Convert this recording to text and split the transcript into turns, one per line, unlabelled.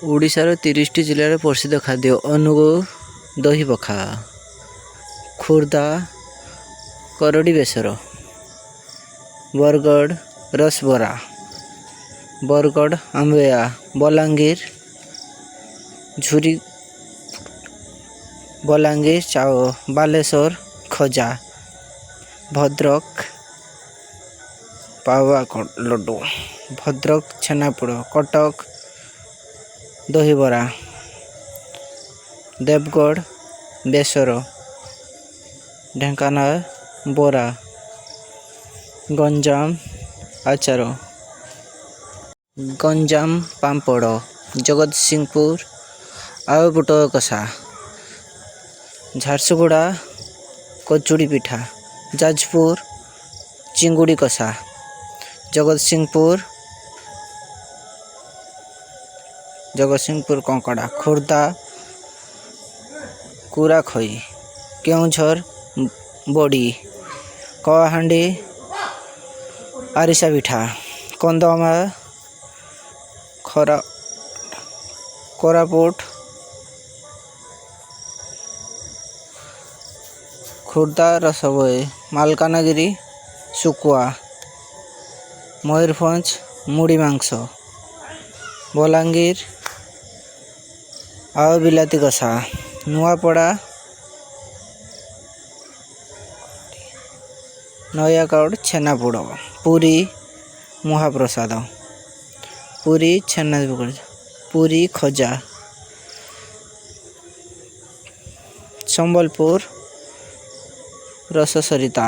ଓଡ଼ିଶାର 30ଟି ଜିଲ୍ଲାର ପ୍ରସିଦ୍ଧ ଖାଦ୍ୟ ଅନୁଗୁଳ ଦହି ପଖାଳ, ଖୋର୍ଦ୍ଧା କରଡ଼ି ବେସର, ବରଗଡ଼ ରସବରା, ବରଗଡ଼ ଆମ୍ବିଳା, ବଲାଙ୍ଗୀର ଚାଉଳ, ବାଲେଶ୍ୱର ଖଜା, ଭଦ୍ରକ ପାୱା ଲଡ଼ୁ, ଭଦ୍ରକ ଛେନାପୋଡ଼, କଟକ ଦହିବରା, ଦେବଗଡ଼ ବେସର, ଢେଙ୍କାନାଳ ବରା, ଗଞ୍ଜାମ ଆଚାର, ଗଞ୍ଜାମ ପାମ୍ପଡ଼, ଜଗତସିଂହପୁର ଆଳୁ ପୋଟଳ କଷା, ଝାରସୁଗୁଡ଼ା କଚୁଡ଼ି ପିଠା, ଯାଜପୁର ଚିଙ୍ଗୁଡ଼ି କଷା, ଜଗତସିଂହପୁର କଙ୍କଡ଼ା, ଖୋର୍ଦ୍ଧା କୁରା ଖଇ, କେଉଁଝର ବଡ଼ି, କଳାହାଣ୍ଡି ଆରିସା ପିଠା, କନ୍ଧମାଳ କୋରାପୁଟ ଖୋର୍ଦ୍ଧା ରସବଳି, ମାଲକାନଗିରି ଶୁଖୁଆ, ମୟୂରଭଞ୍ଜ ମୁଢ଼ି ମାଂସ, ବଲାଙ୍ଗୀର ଆଳୁ ବିଲାତି କଷା, ନୂଆପଡ଼ା ନୟାଗଡ଼ ଛେନାପୋଡ଼, ପୁରୀ ମହାପ୍ରସାଦ, ପୁରୀ ଖଜା, ସମ୍ବଲପୁର ରସସରିତା,